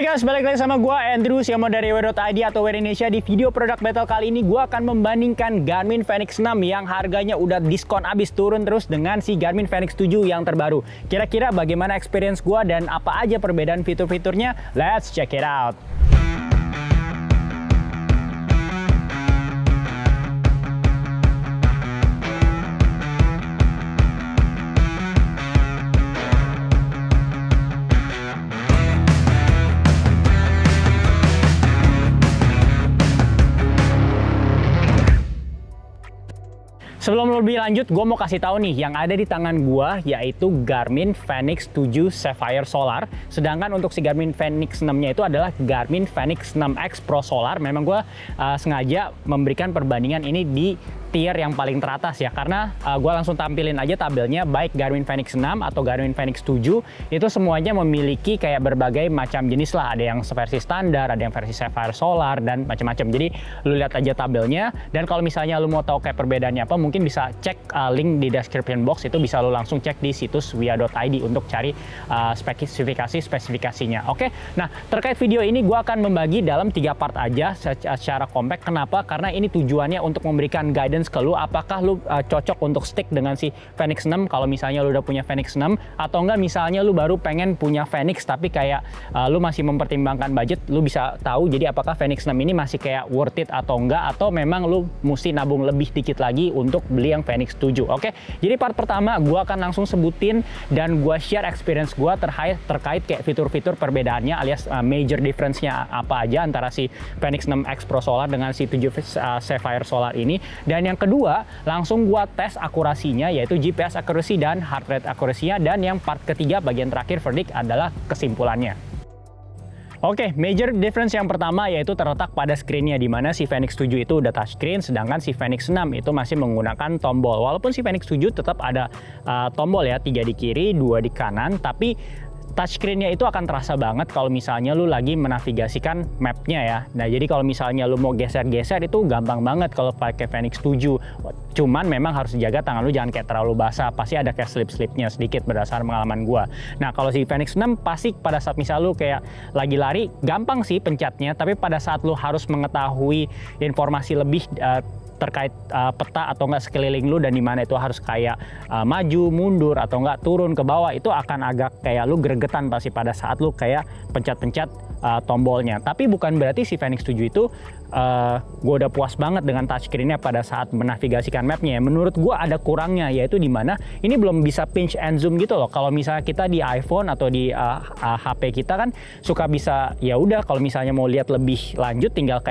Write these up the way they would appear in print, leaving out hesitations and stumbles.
Hai guys, balik lagi sama gue Andrew Siamo dari Wear.id atau Wear Indonesia. Di video produk battle kali ini gue akan membandingkan Garmin Fenix 6 yang harganya udah diskon abis turun terus dengan si Garmin Fenix 7 yang terbaru. Kira-kira bagaimana experience gue dan apa aja perbedaan fitur-fiturnya? Let's check it out. Sebelum lebih lanjut, gue mau kasih tahu nih, yang ada di tangan gue yaitu Garmin Fenix 7 Sapphire Solar. Sedangkan untuk si Garmin Fenix 6-nya itu adalah Garmin Fenix 6X Pro Solar. Memang gue sengaja memberikan perbandingan ini di tier yang paling teratas ya, karena gue langsung tampilin aja tabelnya. Baik Garmin Fenix 6 atau Garmin Fenix 7 itu semuanya memiliki kayak berbagai macam jenis lah. Ada yang versi standar, ada yang versi Sapphire Solar dan macam-macam. Jadi lu lihat aja tabelnya, dan kalau misalnya lu mau tahu kayak perbedaannya apa, mungkin bisa cek link di description box. Itu bisa lu langsung cek di situs wear.id untuk cari spesifikasinya. Oke, nah terkait video ini gue akan membagi dalam 3 part aja secara compact. Kenapa? Karena ini tujuannya untuk memberikan guidance ke lu, apakah lu cocok untuk stick dengan si Fenix 6 kalau misalnya lu udah punya Fenix 6, atau enggak misalnya lu baru pengen punya Fenix tapi kayak lu masih mempertimbangkan budget. Lu bisa tahu jadi apakah Fenix 6 ini masih kayak worth it atau enggak, atau memang lu mesti nabung lebih dikit lagi untuk beli yang Fenix 7. Oke, jadi part pertama gua akan langsung sebutin dan gua share experience gua terkait kayak fitur-fitur perbedaannya alias major difference-nya apa aja antara si Fenix 6X Pro Solar dengan si 7 Sapphire Solar ini. Dan yang kedua, langsung gua tes akurasinya, yaitu GPS accuracy dan heart rate accuracy-nya. Dan yang part ketiga, bagian terakhir verdict, adalah kesimpulannya. Oke, major difference yang pertama yaitu terletak pada screen-nya, di mana si Fenix 7 itu udah touchscreen, sedangkan si Fenix 6 itu masih menggunakan tombol. Walaupun si Fenix 7 tetap ada tombol ya, 3 di kiri, 2 di kanan, tapi touchscreen-nya itu akan terasa banget kalau misalnya lu lagi menavigasikan map-nya ya. Nah, jadi kalau misalnya lu mau geser-geser itu gampang banget kalau pakai Fenix 7. Cuman memang harus dijaga tangan lu jangan kayak terlalu basah. Pasti ada kayak slip-slipnya sedikit berdasarkan pengalaman gua. Nah, kalau si Fenix 6 pasti pada saat misal lu kayak lagi lari, gampang sih pencetnya, tapi pada saat lu harus mengetahui informasi lebih terkait peta atau enggak sekeliling lu, dan dimana itu harus kayak maju, mundur, atau enggak turun ke bawah, itu akan agak kayak lu gregetan pasti pada saat lu kayak pencet-pencet tombolnya. Tapi bukan berarti si Fenix 7 itu gue udah puas banget dengan touchscreen-nya pada saat menavigasikan mapnya. Menurut gue ada kurangnya, yaitu dimana ini belum bisa pinch and zoom gitu loh. Kalau misalnya kita di iPhone atau di HP kita kan suka bisa, ya udah kalau misalnya mau lihat lebih lanjut tinggal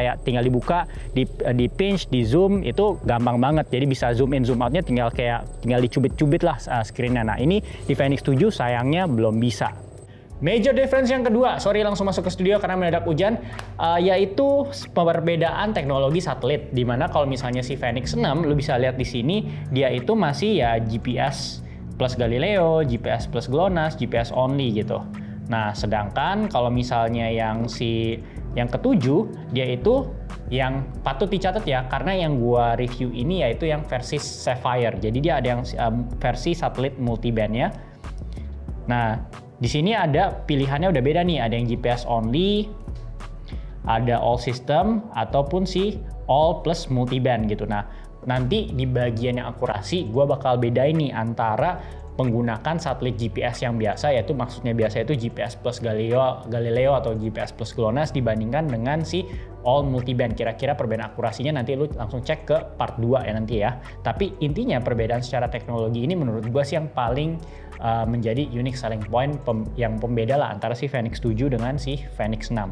dibuka, di pinch, di zoom, itu gampang banget. Jadi bisa zoom in zoom outnya tinggal dicubit-cubit lah screen-nya. Nah, ini di Fenix 7 sayangnya belum bisa. Major difference yang kedua, sorry langsung masuk ke studio karena mendadak hujan, yaitu perbedaan teknologi satelit. Dimana kalau misalnya si Fenix 6, lu bisa lihat di sini, dia itu masih ya GPS plus Galileo, GPS plus GLONASS, GPS only gitu. Nah, sedangkan kalau misalnya yang ketujuh, dia itu yang patut dicatat ya, karena yang gua review ini yaitu yang versi Sapphire. Jadi dia ada yang versi satelit multiband-nya. Nah, di sini ada pilihannya udah beda nih, ada yang GPS only, ada all system, ataupun si all plus multiband gitu. Nah, nanti di bagian yang akurasi gue bakal bedain nih antara menggunakan satelit GPS yang biasa, yaitu maksudnya biasa itu GPS plus Galileo atau GPS plus GLONASS, dibandingkan dengan si all multiband. Kira-kira perbedaan akurasinya nanti lu langsung cek ke part 2 ya nanti ya. Tapi intinya perbedaan secara teknologi ini menurut gue sih yang paling menjadi unique selling point yang pembeda lah antara si Fenix 7 dengan si Fenix 6.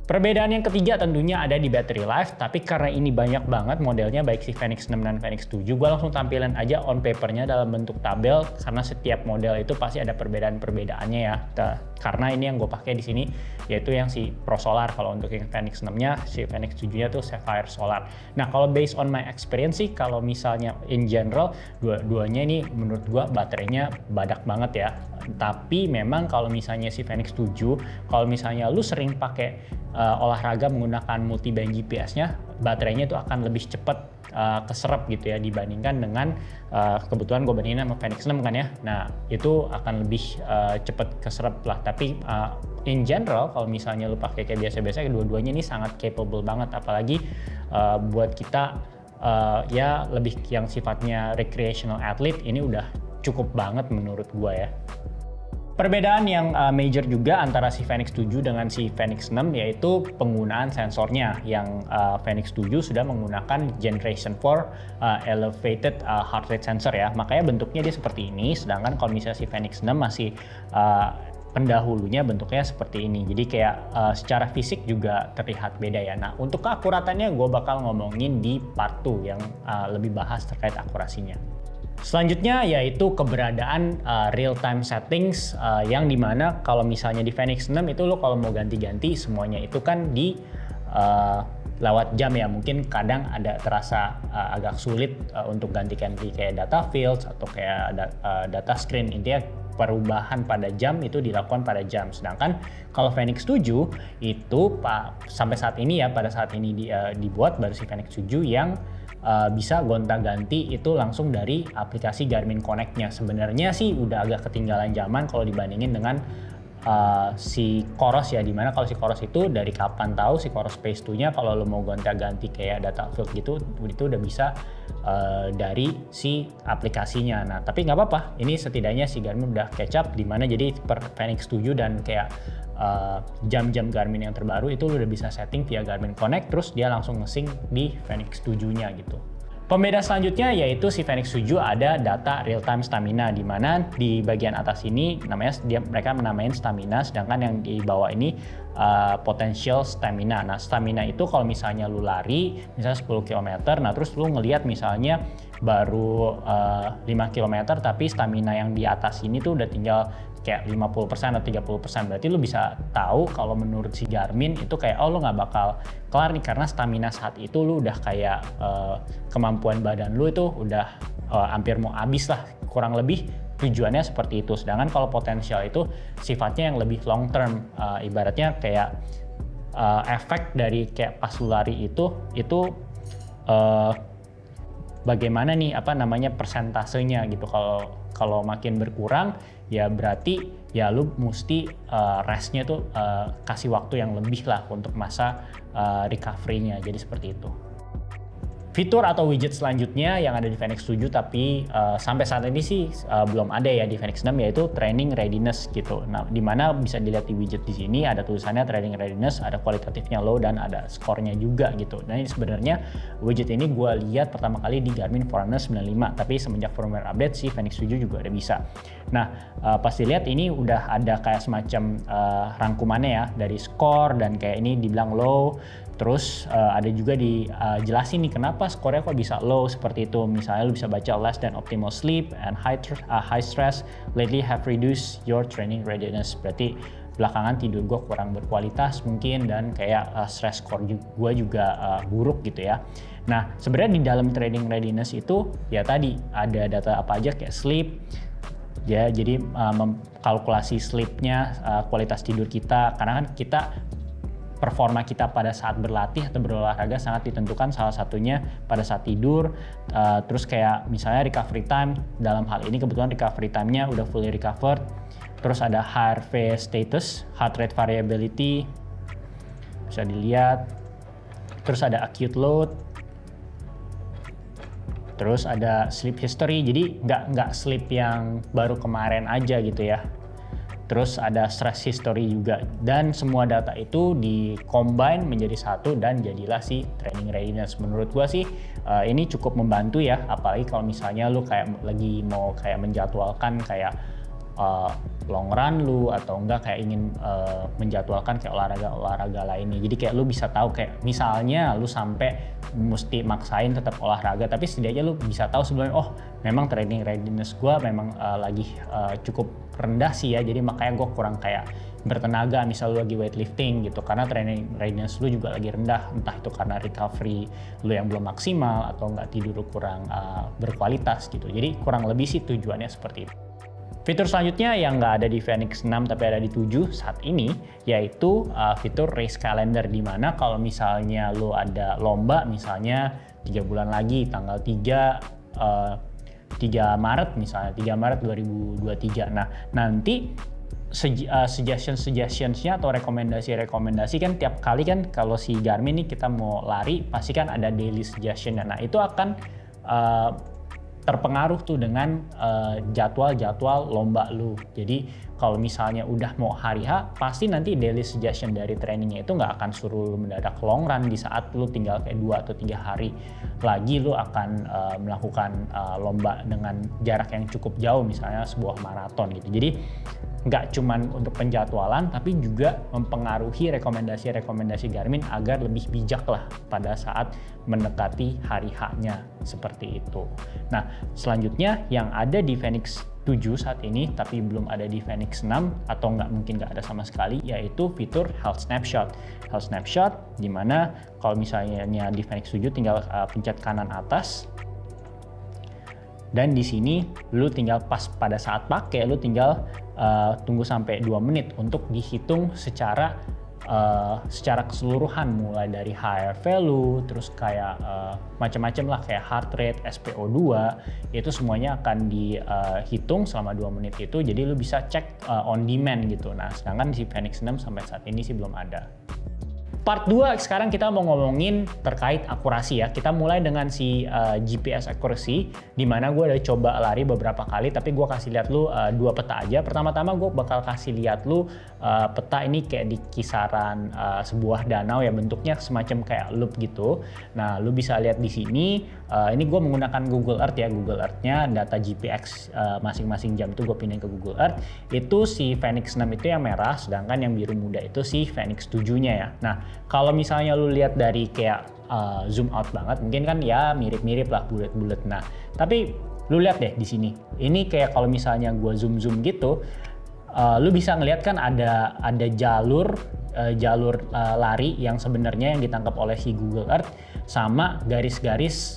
Perbedaan yang ketiga tentunya ada di battery life, tapi karena ini banyak banget modelnya baik si Fenix 6 dan Fenix 7, gue langsung tampilin aja on papernya dalam bentuk tabel, karena setiap model itu pasti ada perbedaan-perbedaannya ya. Karena ini yang gue pakai di sini yaitu yang si Pro Solar. Kalau untuk yang Fenix 6-nya, si Fenix 7-nya tuh Sapphire Solar. Nah, kalau based on my experience sih, kalau misalnya in general, dua-duanya ini menurut gue baterainya badak banget ya. Tapi memang kalau misalnya si Fenix 7, kalau misalnya lu sering pakai olahraga menggunakan multiband GPS-nya, baterainya itu akan lebih cepat keserap gitu ya dibandingkan dengan kebetulan gue bandingin sama Fenix 6 kan ya. Nah itu akan lebih cepat keserap lah. Tapi in general kalau misalnya lu pakai kayak biasa-biasa, kedua-duanya ini sangat capable banget, apalagi buat kita ya lebih yang sifatnya recreational athlete, ini udah cukup banget menurut gue ya. Perbedaan yang major juga antara si Fenix 7 dengan si Fenix 6 yaitu penggunaan sensornya, yang Fenix 7 sudah menggunakan Generation 4 Elevated Heart Rate Sensor ya, makanya bentuknya dia seperti ini, sedangkan kalau misalnya si Fenix 6 masih pendahulunya bentuknya seperti ini, jadi kayak secara fisik juga terlihat beda ya. Nah untuk keakuratannya gue bakal ngomongin di part 2 yang lebih bahas terkait akurasinya. Selanjutnya yaitu keberadaan real time settings, yang dimana kalau misalnya di Fenix 6 itu lo kalau mau ganti-ganti semuanya itu kan di lewat jam ya, mungkin kadang ada terasa agak sulit untuk ganti-ganti kayak data fields atau kayak data screen, intinya perubahan pada jam itu dilakukan pada jam. Sedangkan kalau Fenix 7 itu sampai saat ini ya, pada saat ini dibuat baru si Fenix 7 yang bisa gonta-ganti itu langsung dari aplikasi Garmin Connect-nya. Sebenarnya sih udah agak ketinggalan zaman kalau dibandingin dengan si Coros ya, dimana kalau si Coros itu dari kapan tahu si Coros Pace 2-nya kalau lo mau gonta-ganti kayak data field gitu itu udah bisa dari si aplikasinya. Nah tapi nggak apa-apa, ini setidaknya si Garmin udah catch up, dimana jadi per Fenix 7 dan kayak jam-jam Garmin yang terbaru itu udah bisa setting via Garmin Connect, terus dia langsung nge-sync di Fenix 7-nya gitu. Pembeda selanjutnya yaitu si Fenix 7 ada data real time stamina, di mana di bagian atas ini namanya mereka menamain stamina, sedangkan yang di bawah ini potential stamina. Nah stamina itu kalau misalnya lu lari misalnya 10 km, nah terus lu ngelihat misalnya baru 5 km tapi stamina yang di atas ini tuh udah tinggal kayak 50% atau 30%, berarti lu bisa tahu kalau menurut si Garmin itu kayak oh lu nggak bakal kelar nih karena stamina saat itu lu udah kayak kemampuan badan lu itu udah hampir mau habis lah, kurang lebih tujuannya seperti itu. Sedangkan kalau potensial itu sifatnya yang lebih long term, ibaratnya kayak efek dari kayak pas lu lari itu bagaimana nih persentasenya gitu. Kalau makin berkurang ya berarti ya lu mesti restnya tuh kasih waktu yang lebih lah untuk masa recovery-nya, jadi seperti itu. Fitur atau widget selanjutnya yang ada di Fenix 7 tapi sampai saat ini sih belum ada ya di Fenix 6, yaitu training readiness gitu. Nah, dimana bisa dilihat di widget di sini ada tulisannya training readiness, ada kualitatifnya low dan ada skornya juga gitu. Nah ini sebenarnya widget ini gue lihat pertama kali di Garmin Forerunner 95, tapi semenjak firmware update si Fenix 7 juga udah bisa. Nah pas dilihat ini udah ada kayak semacam rangkumannya ya dari skor, dan kayak ini dibilang low. Terus ada juga dijelasin nih kenapa skornya kok bisa low seperti itu. Misalnya lu bisa baca less than optimal sleep and high stress lately have reduced your training readiness. Berarti belakangan tidur gue kurang berkualitas mungkin, dan kayak stress score gue juga buruk gitu ya. Nah sebenarnya di dalam training readiness itu ya tadi ada data apa aja kayak sleep ya, jadi kalkulasi sleepnya, kualitas tidur kita, karena kan kita performa kita pada saat berlatih atau berolahraga sangat ditentukan salah satunya pada saat tidur. Terus kayak misalnya recovery time, dalam hal ini kebetulan recovery time-nya udah fully recovered. Terus ada HRV status, heart rate variability, bisa dilihat. Terus ada acute load. Terus ada sleep history, jadi nggak sleep yang baru kemarin aja gitu ya. Terus ada stress history juga, dan semua data itu di-combine menjadi satu dan jadilah si training readiness. Menurut gua sih ini cukup membantu ya, apalagi kalau misalnya lu kayak lagi mau kayak menjadwalkan kayak long run lu, atau enggak kayak ingin menjadwalkan kayak olahraga lainnya. Jadi kayak lu bisa tahu kayak misalnya lu sampai mesti maksain tetap olahraga, tapi setidaknya lu bisa tahu sebelumnya oh memang training readiness gua memang lagi cukup rendah sih ya, jadi makanya gue kurang kayak bertenaga misal lu lagi weightlifting gitu, karena training readiness lu juga lagi rendah, entah itu karena recovery lu yang belum maksimal atau enggak tidur lu kurang berkualitas gitu. Jadi kurang lebih sih tujuannya seperti itu. Fitur selanjutnya yang nggak ada di Fenix 6 tapi ada di 7 saat ini, yaitu fitur race calendar, di mana kalau misalnya lo ada lomba, misalnya 3 bulan lagi, tanggal 3 Maret misalnya, 3 Maret 2023. Nah, nanti suggestions-nya atau rekomendasi kan tiap kali kan kalau si Garmin nih kita mau lari, pasti kan ada daily suggestion. Nah, itu akan terpengaruh tuh dengan jadwal-jadwal lomba lu. Jadi kalau misalnya udah mau hari H, pasti nanti daily suggestion dari trainingnya itu nggak akan suruh lu mendadak long run di saat lu tinggal kayak 2 atau 3 hari lagi lu akan melakukan lomba dengan jarak yang cukup jauh, misalnya sebuah maraton gitu. Jadi nggak cuman untuk penjadwalan, tapi juga mempengaruhi rekomendasi Garmin agar lebih bijak lah pada saat mendekati hari H-nya, seperti itu. Nah, selanjutnya yang ada di Fenix 7 saat ini, tapi belum ada di Fenix 6 atau mungkin nggak ada sama sekali, yaitu fitur Health Snapshot. Health Snapshot, dimana kalau misalnya di Fenix 7 tinggal pencet kanan atas, dan di sini lu tinggal pas pada saat pakai, lu tinggal tunggu sampai 2 menit untuk dihitung secara keseluruhan, mulai dari HRV lu, terus kayak macam-macam lah, kayak heart rate, SpO2, itu semuanya akan dihitung selama 2 menit itu. Jadi lu bisa cek on demand gitu. Nah, sedangkan di Fenix 6 sampai saat ini sih belum ada. Part 2 sekarang kita mau ngomongin terkait akurasi ya. Kita mulai dengan si GPS accuracy, di mana gue udah coba lari beberapa kali, tapi gue kasih lihat lu 2 peta aja. Pertama-tama gue bakal kasih lihat lu peta ini kayak di kisaran sebuah danau ya, bentuknya semacam kayak loop gitu. Nah, lu bisa lihat di sini, ini gue menggunakan Google Earth ya. Google Earth-nya data GPX masing-masing jam itu gue pindahin ke Google Earth. Itu si Fenix 6 itu yang merah, sedangkan yang biru muda itu si Fenix 7-nya ya. Nah, kalau misalnya lu lihat dari kayak zoom out banget, mungkin kan ya mirip-mirip lah, bulat-bulat. Nah, tapi lu lihat deh di sini. Ini kayak kalau misalnya gua zoom gitu, lu bisa ngelihat kan ada jalur lari yang sebenarnya yang ditangkap oleh si Google Earth sama garis-garis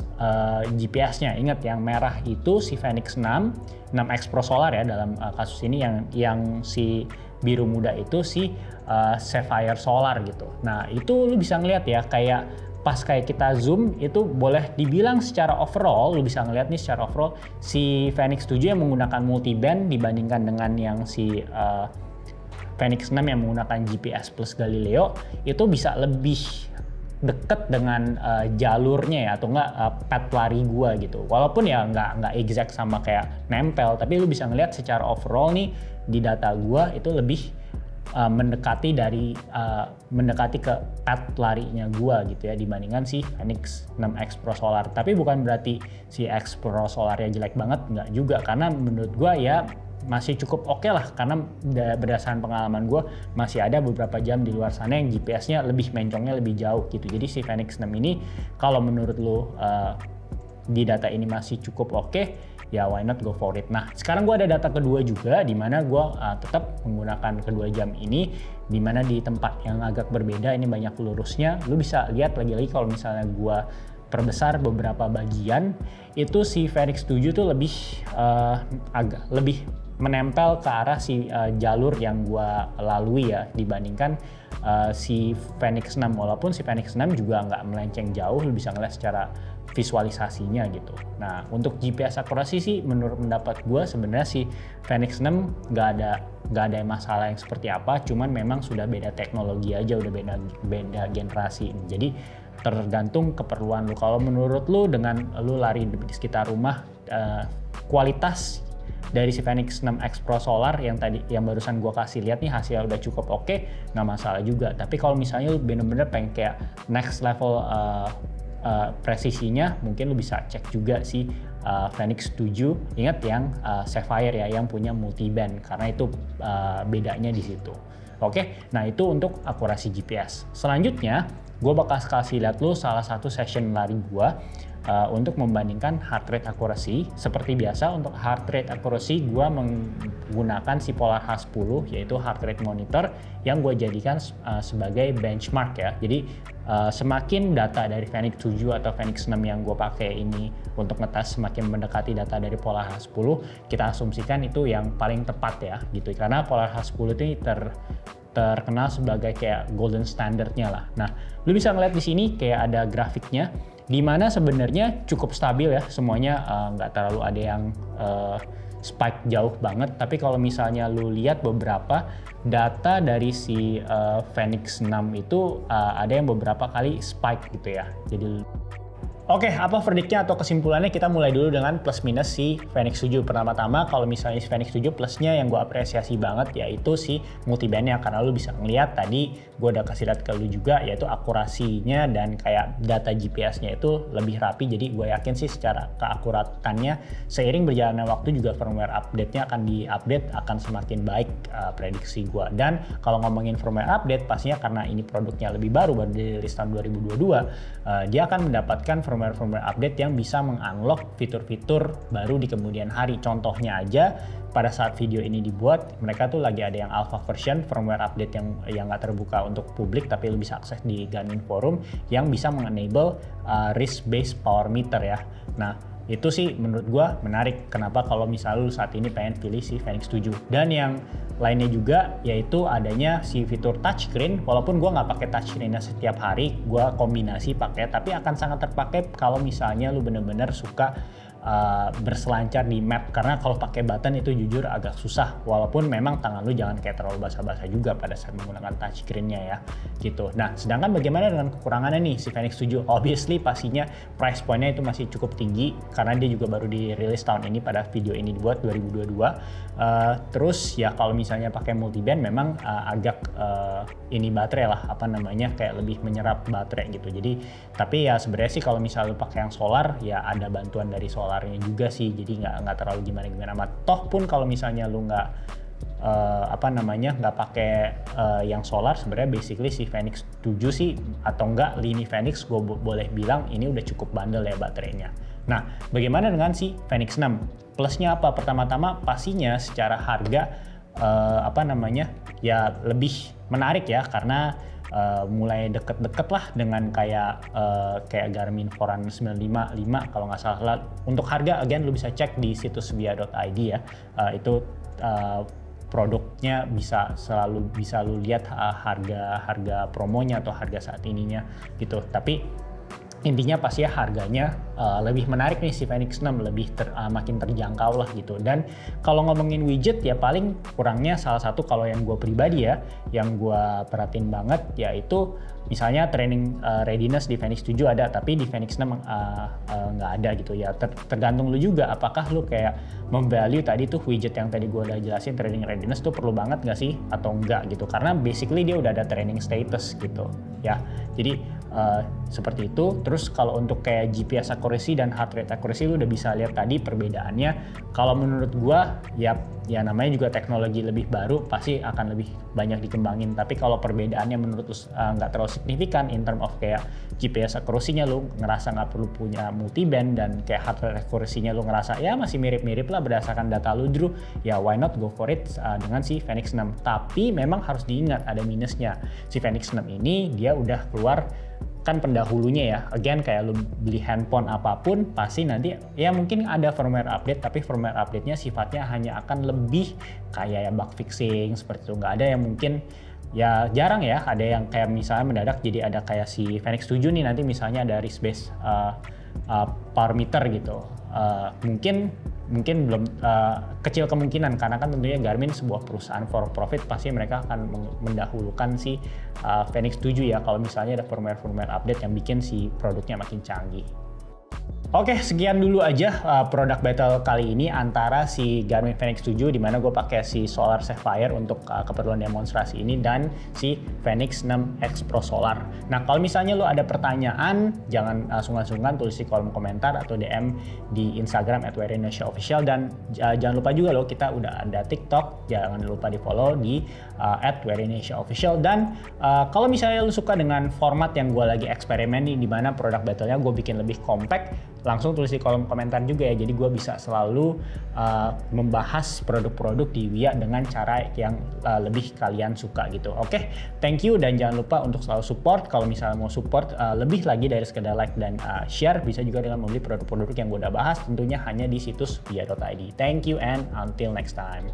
GPS-nya. Ingat, yang merah itu si Fenix 6X Pro Solar ya dalam kasus ini, yang si biru muda itu si Sapphire Solar gitu. Nah, itu lu bisa ngeliat ya, kayak pas kayak kita zoom itu boleh dibilang secara overall, lu bisa ngeliat nih secara overall si Fenix 7 yang menggunakan multiband dibandingkan dengan yang si Fenix 6 yang menggunakan GPS plus Galileo, itu bisa lebih deket dengan jalurnya ya, atau enggak path lari gua gitu. Walaupun ya nggak exact sama kayak nempel, tapi lu bisa ngeliat secara overall nih di data gua itu lebih mendekati ke path larinya gua gitu ya, dibandingkan si Fenix 6X Pro Solar. Tapi bukan berarti si X Pro Solarnya jelek banget, nggak juga, karena menurut gua ya masih cukup oke lah, karena berdasarkan pengalaman gue masih ada beberapa jam di luar sana yang GPS-nya lebih mencongnya lebih jauh gitu. Jadi si Fenix 6 ini kalau menurut lo di data ini masih cukup oke, ya why not go for it. Nah, sekarang gue ada data kedua juga, di mana gue tetap menggunakan kedua jam ini, di mana di tempat yang agak berbeda, ini banyak lurusnya. Lu bisa lihat lagi-lagi kalau misalnya gue perbesar beberapa bagian, itu si Fenix 7 tuh agak lebih menempel ke arah si jalur yang gua lalui ya, dibandingkan si Fenix 6. Walaupun si Fenix 6 juga nggak melenceng jauh, lu bisa ngeliat secara visualisasinya gitu. Nah, untuk GPS akurasi sih menurut pendapat gua sebenarnya si Fenix 6 nggak ada masalah yang seperti apa, cuman memang sudah beda teknologi aja, udah beda generasi. Jadi tergantung keperluan lu. Kalau menurut lu dengan lu lari di sekitar rumah, kualitas dari si Fenix 6X Pro Solar yang barusan gua kasih lihat nih hasilnya udah cukup oke, nggak masalah juga. Tapi kalau misalnya lu bener-bener pengen kayak next level presisinya, mungkin lu bisa cek juga si Fenix 7. Ingat yang Sapphire ya, yang punya multiband, karena itu bedanya di situ. Oke, nah itu untuk akurasi GPS. Selanjutnya, gue bakal kasih lihat lu salah satu session lari gue untuk membandingkan heart rate accuracy. Seperti biasa untuk heart rate accuracy gue menggunakan si Polar H10 yaitu heart rate monitor yang gue jadikan sebagai benchmark ya. Jadi semakin data dari Fenix 7 atau Fenix 6 yang gue pakai ini untuk ngetes semakin mendekati data dari Polar H10, kita asumsikan itu yang paling tepat ya gitu. Karena Polar H10 itu terkenal sebagai kayak golden standardnya lah. Nah, lu bisa ngeliat di sini kayak ada grafiknya, di mana sebenarnya cukup stabil ya semuanya, nggak terlalu ada yang spike jauh banget. Tapi kalau misalnya lu lihat beberapa data dari si Fenix 6 itu ada yang beberapa kali spike gitu ya. Jadi oke, apa verdiknya atau kesimpulannya? Kita mulai dulu dengan plus minus si Fenix 7. Pertama-tama kalau misalnya si Fenix 7 plusnya yang gue apresiasi banget yaitu si multibandnya, karena lu bisa ngeliat tadi gue udah kasih lihat ke lu juga yaitu akurasinya dan kayak data GPS-nya itu lebih rapi. Jadi gue yakin sih secara keakuratannya seiring berjalannya waktu juga firmware update-nya akan di-update akan semakin baik, prediksi gue. Dan kalau ngomongin firmware update pastinya karena ini produknya lebih baru dirilis tahun 2022, dia akan mendapatkan firmware update yang bisa mengunlock fitur-fitur baru di kemudian hari. Contohnya aja pada saat video ini dibuat, mereka tuh lagi ada yang alpha version firmware update yang nggak terbuka untuk publik tapi lu bisa akses di Garmin Forum yang bisa mengenable wrist-based power meter ya. Nah, itu sih menurut gua menarik. Kenapa kalau misalnya lu saat ini pengen pilih si Fenix 7. Dan yang lainnya juga yaitu adanya si fitur touchscreen. Walaupun gua nggak pakai touchscreen-nya setiap hari, gua kombinasi pakai, tapi akan sangat terpakai kalau misalnya lu bener-bener suka berselancar di map, karena kalau pakai button itu jujur agak susah, walaupun memang tangan lu jangan kayak terlalu basah-basah juga pada saat menggunakan touchscreen-nya ya gitu. Nah, sedangkan bagaimana dengan kekurangannya nih si Fenix 7? Obviously pastinya price point-nya itu masih cukup tinggi karena dia juga baru dirilis tahun ini pada video ini dibuat 2022. Terus ya kalau misalnya pakai multiband memang agak ini baterai lah, apa namanya, kayak lebih menyerap baterai gitu. Jadi tapi ya sebenarnya sih kalau misalnya lu pakai yang solar ya ada bantuan dari solarnya juga sih, jadi nggak terlalu gimana amat. Toh pun kalau misalnya lu nggak nggak pakai yang solar, sebenarnya basically si Fenix 7 sih atau enggak lini Fenix gue boleh bilang ini udah cukup bandel ya baterainya. Nah, bagaimana dengan si Fenix 6? Plusnya apa? Pertama-tama pastinya secara harga ya lebih menarik ya, karena mulai deket-deket lah dengan kayak Garmin Forerunner 955 kalau nggak salah. Untuk harga again lu bisa cek di situs via.id ya, itu produknya bisa lu lihat harga promonya atau harga saat ininya gitu. Tapi intinya pasti ya harganya lebih menarik nih si Fenix 6, lebih makin terjangkau lah gitu. Dan kalau ngomongin widget ya paling kurangnya salah satu kalau yang gue pribadi ya, yang gue perhatiin banget yaitu misalnya training readiness di Fenix 7 ada, tapi di Fenix 6 nggak ada gitu ya. Tergantung lu juga apakah lu kayak memvalue tadi tuh widget yang tadi gue udah jelasin, training readiness tuh perlu banget nggak sih atau enggak gitu, karena basically dia udah ada training status gitu ya. Jadi seperti itu. Terus kalau untuk kayak GPS accuracy dan heart rate accuracy lu udah bisa lihat tadi perbedaannya. Kalau menurut gua ya namanya juga teknologi lebih baru pasti akan lebih banyak dikembangin. Tapi kalau perbedaannya menurut lu nggak terlalu signifikan in term of kayak GPS accuracy-nya lu ngerasa nggak perlu punya multiband, dan kayak heart rate accuracy-nya lu ngerasa ya masih mirip-mirip lah berdasarkan data lu Drew, ya why not go for it dengan si Fenix 6. Tapi memang harus diingat ada minusnya. Si Fenix 6 ini dia udah keluar kan pendahulunya ya, again kayak lu beli handphone apapun pasti nanti ya mungkin ada firmware update, tapi firmware update-nya sifatnya hanya akan lebih kayak ya bug fixing seperti itu. Nggak ada yang mungkin ya, jarang ya ada yang kayak misalnya mendadak jadi ada kayak si Fenix 7 nih nanti misalnya ada wrist-based power meter gitu. Mungkin belum, kecil kemungkinan, karena kan tentunya Garmin sebuah perusahaan for profit pasti mereka akan mendahulukan si Fenix 7 ya kalau misalnya ada firmware update yang bikin si produknya makin canggih. Oke, sekian dulu aja produk battle kali ini antara si Garmin Fenix 7 di mana gue pakai si Solar Sapphire untuk keperluan demonstrasi ini dan si Fenix 6 X Pro Solar. Nah, kalau misalnya lo ada pertanyaan, jangan sungkan-sungkan tulis di kolom komentar atau DM di Instagram @WearIndonesiaOfficial, dan jangan lupa juga lo, kita udah ada TikTok, jangan lupa di follow di @WearIndonesiaOfficial. Dan kalau misalnya lo suka dengan format yang gue lagi eksperimen nih, di mana produk battle-nya gue bikin lebih compact, langsung tulis di kolom komentar juga ya. Jadi gue bisa selalu membahas produk-produk di Wia dengan cara yang lebih kalian suka gitu. Oke, thank you, dan jangan lupa untuk selalu support. Kalau misalnya mau support lebih lagi dari sekedar like dan share, bisa juga dengan membeli produk-produk yang gue udah bahas, tentunya hanya di situs wia.id. Thank you and until next time.